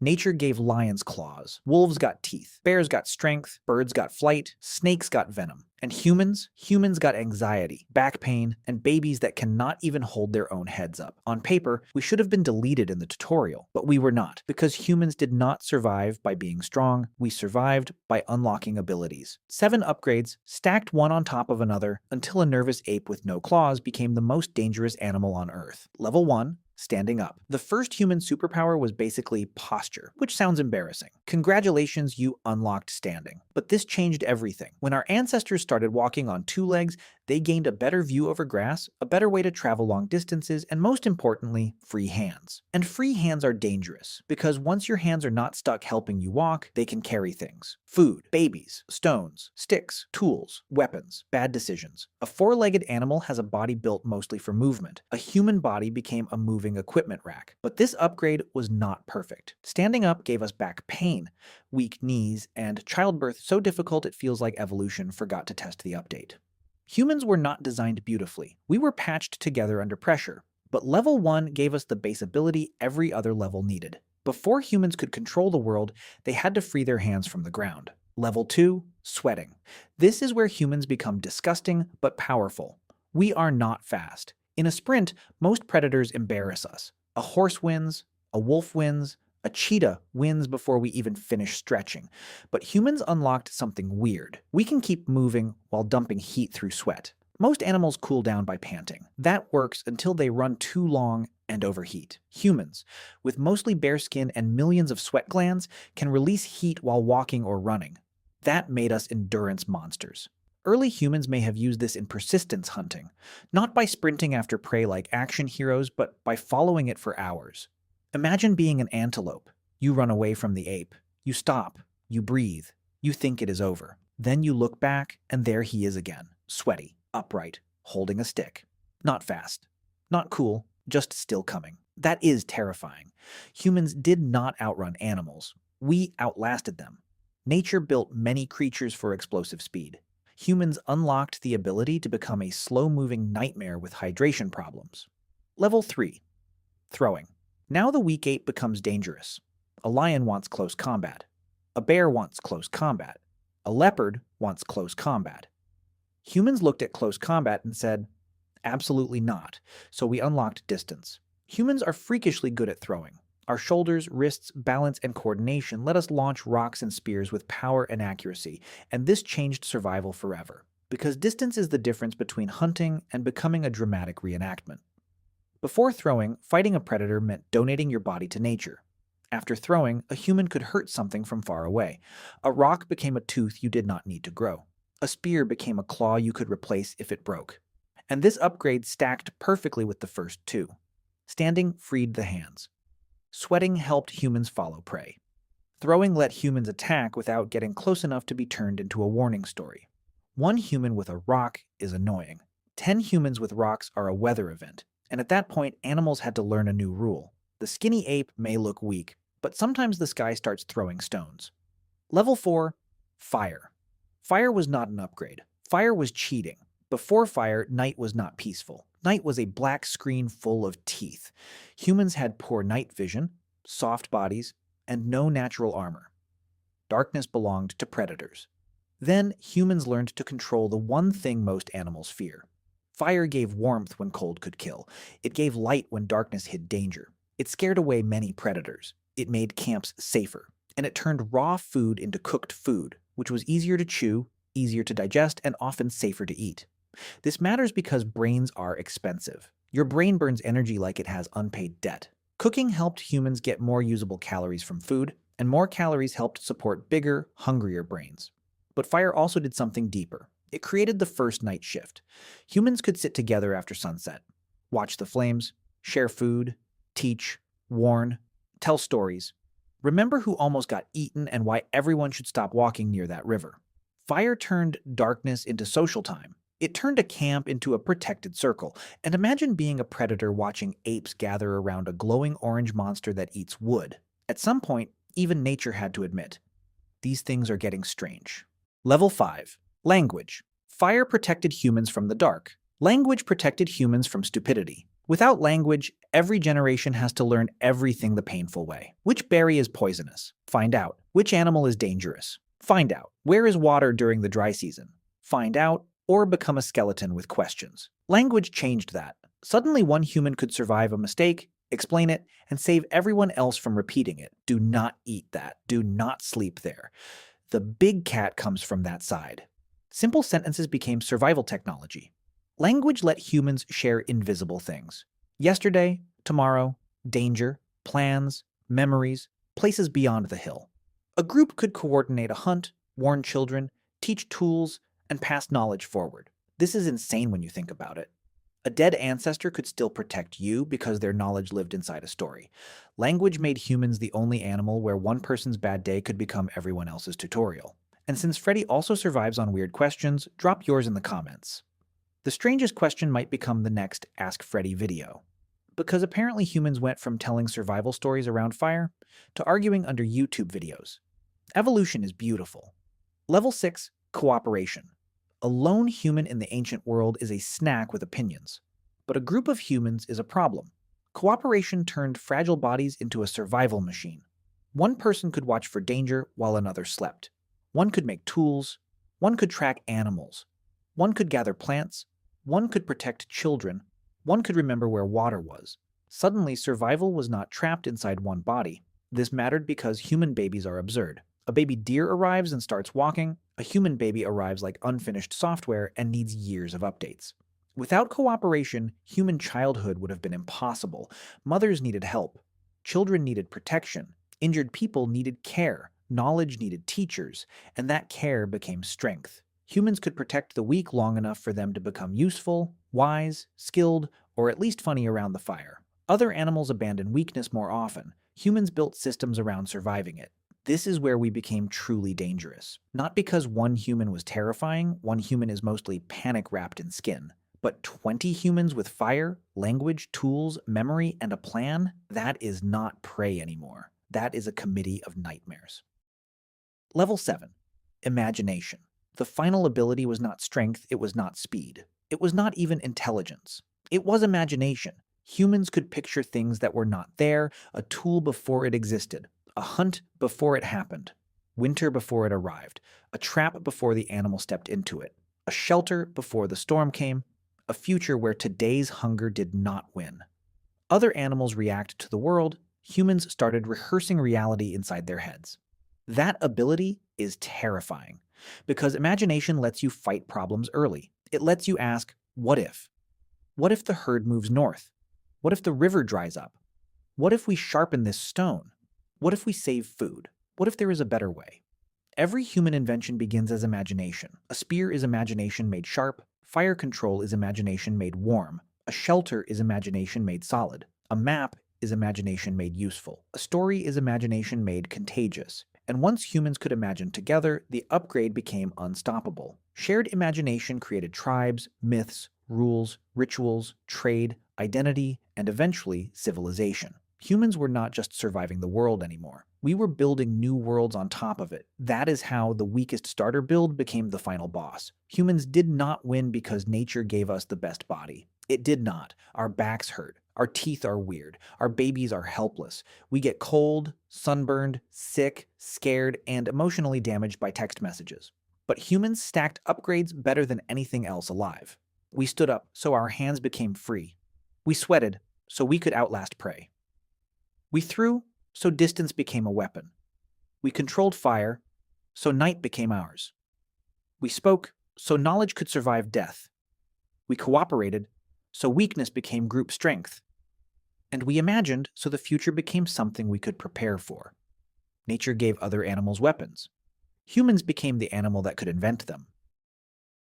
Nature gave lions claws, wolves got teeth, bears got strength, birds got flight, snakes got venom. And humans got anxiety, back pain, and babies that cannot even hold their own heads up. On paper, we should have been deleted in the tutorial, but we were not, because humans did not survive by being strong, we survived by unlocking abilities. 7 upgrades, stacked one on top of another, until a nervous ape with no claws became the most dangerous animal on Earth. Level 1. Standing up. The first human superpower was basically posture, which sounds embarrassing. Congratulations, you unlocked standing. But this changed everything. When our ancestors started walking on 2 legs, they gained a better view over grass, a better way to travel long distances, and most importantly, free hands. And free hands are dangerous, because once your hands are not stuck helping you walk, they can carry things. Food, babies, stones, sticks, tools, weapons, bad decisions. A 4-legged animal has a body built mostly for movement. A human body became a moving equipment rack. But this upgrade was not perfect. Standing up gave us back pain, weak knees, and childbirth so difficult it feels like evolution forgot to test the update. Humans were not designed beautifully. We were patched together under pressure. But level 1 gave us the base ability every other level needed. Before humans could control the world, they had to free their hands from the ground. Level 2, sweating. This is where humans become disgusting but powerful. We are not fast. In a sprint, most predators embarrass us. A horse wins, a wolf wins, a cheetah wins before we even finish stretching. But humans unlocked something weird. We can keep moving while dumping heat through sweat. Most animals cool down by panting. That works until they run too long and overheat. Humans, with mostly bare skin and millions of sweat glands, can release heat while walking or running. That made us endurance monsters. Early humans may have used this in persistence hunting, not by sprinting after prey like action heroes, but by following it for hours. Imagine being an antelope. You run away from the ape. You stop. You breathe. You think it is over. Then you look back, and there he is again, sweaty, upright, holding a stick. Not fast. Not cool, just still coming. That is terrifying. Humans did not outrun animals. We outlasted them. Nature built many creatures for explosive speed. Humans unlocked the ability to become a slow-moving nightmare with hydration problems. Level 3. Throwing. Now the weak ape becomes dangerous. A lion wants close combat. A bear wants close combat. A leopard wants close combat. Humans looked at close combat and said, absolutely not, so we unlocked distance. Humans are freakishly good at throwing. Our shoulders, wrists, balance, and coordination let us launch rocks and spears with power and accuracy, and this changed survival forever, because distance is the difference between hunting and becoming a dramatic reenactment. Before throwing, fighting a predator meant donating your body to nature. After throwing, a human could hurt something from far away. A rock became a tooth you did not need to grow. A spear became a claw you could replace if it broke. And this upgrade stacked perfectly with the first 2. Standing freed the hands. Sweating helped humans follow prey. Throwing let humans attack without getting close enough to be turned into a warning story. 1 human with a rock is annoying. 10 humans with rocks are a weather event. And at that point, animals had to learn a new rule. The skinny ape may look weak, but sometimes the sky starts throwing stones. Level 4. Fire. Fire was not an upgrade. Fire was cheating. Before fire, night was not peaceful. Night was a black screen full of teeth. Humans had poor night vision, soft bodies, and no natural armor. Darkness belonged to predators. Then, humans learned to control the one thing most animals fear. Fire gave warmth when cold could kill. It gave light when darkness hid danger. It scared away many predators. It made camps safer. And it turned raw food into cooked food, which was easier to chew, easier to digest, and often safer to eat. This matters because brains are expensive. Your brain burns energy like it has unpaid debt. Cooking helped humans get more usable calories from food, and more calories helped support bigger, hungrier brains. But fire also did something deeper. It created the first night shift. Humans could sit together after sunset, watch the flames, share food, teach, warn, tell stories. Remember who almost got eaten and why everyone should stop walking near that river. Fire turned darkness into social time. It turned a camp into a protected circle. And imagine being a predator watching apes gather around a glowing orange monster that eats wood. At some point, even nature had to admit, these things are getting strange. Level 5. Language. Fire protected humans from the dark. Language protected humans from stupidity. Without language, Every generation has to learn everything the painful way. Which berry is poisonous? Find out. Which animal is dangerous? Find out. Where is water during the dry season? Find out, or become a skeleton with questions. Language changed that. Suddenly one human could survive a mistake, explain it, and save everyone else from repeating it. Do not eat that. Do not sleep there. The big cat comes from that side. Simple sentences became survival technology. Language let humans share invisible things. Yesterday, tomorrow, danger, plans, memories, places beyond the hill. A group could coordinate a hunt, warn children, teach tools, and pass knowledge forward. This is insane when you think about it. A dead ancestor could still protect you because their knowledge lived inside a story. Language made humans the only animal where one person's bad day could become everyone else's tutorial. And since Freddy also survives on weird questions, drop yours in the comments. The strangest question might become the next Ask Freddy video. Because apparently humans went from telling survival stories around fire to arguing under YouTube videos. Evolution is beautiful. Level 6, Cooperation. A lone human in the ancient world is a snack with opinions. But a group of humans is a problem. Cooperation turned fragile bodies into a survival machine. One person could watch for danger while another slept. One could make tools. One could track animals. One could gather plants. One could protect children. One could remember where water was. Suddenly, survival was not trapped inside one body. This mattered because human babies are absurd. A baby deer arrives and starts walking. A human baby arrives like unfinished software and needs years of updates. Without cooperation, human childhood would have been impossible. Mothers needed help. Children needed protection. Injured people needed care. Knowledge needed teachers. And that care became strength. Humans could protect the weak long enough for them to become useful, wise, skilled, or at least funny around the fire. Other animals abandon weakness more often. Humans built systems around surviving it. This is where we became truly dangerous. Not because one human was terrifying, one human is mostly panic wrapped in skin. But 20 humans with fire, language, tools, memory, and a plan, that is not prey anymore. That is a committee of nightmares. Level 7, Imagination. The final ability was not strength, it was not speed. It was not even intelligence. It was imagination. Humans could picture things that were not there, a tool before it existed, a hunt before it happened, winter before it arrived, a trap before the animal stepped into it, a shelter before the storm came, a future where today's hunger did not win. Other animals react to the world, humans started rehearsing reality inside their heads. That ability is terrifying. Because imagination lets you fight problems early. It lets you ask, what if? What if the herd moves north? What if the river dries up? What if we sharpen this stone? What if we save food? What if there is a better way? Every human invention begins as imagination. A spear is imagination made sharp. Fire control is imagination made warm. A shelter is imagination made solid. A map is imagination made useful. A story is imagination made contagious. And once humans could imagine together, the upgrade became unstoppable. Shared imagination created tribes, myths, rules, rituals, trade, identity, and eventually civilization. Humans were not just surviving the world anymore. We were building new worlds on top of it. That is how the weakest starter build became the final boss. Humans did not win because nature gave us the best body. It did not. Our backs hurt. Our teeth are weird. Our babies are helpless. We get cold, sunburned, sick, scared, and emotionally damaged by text messages. But humans stacked upgrades better than anything else alive. We stood up so our hands became free. We sweated so we could outlast prey. We threw so distance became a weapon. We controlled fire so night became ours. We spoke so knowledge could survive death. We cooperated so weakness became group strength. And we imagined so the future became something we could prepare for. Nature gave other animals weapons. Humans became the animal that could invent them.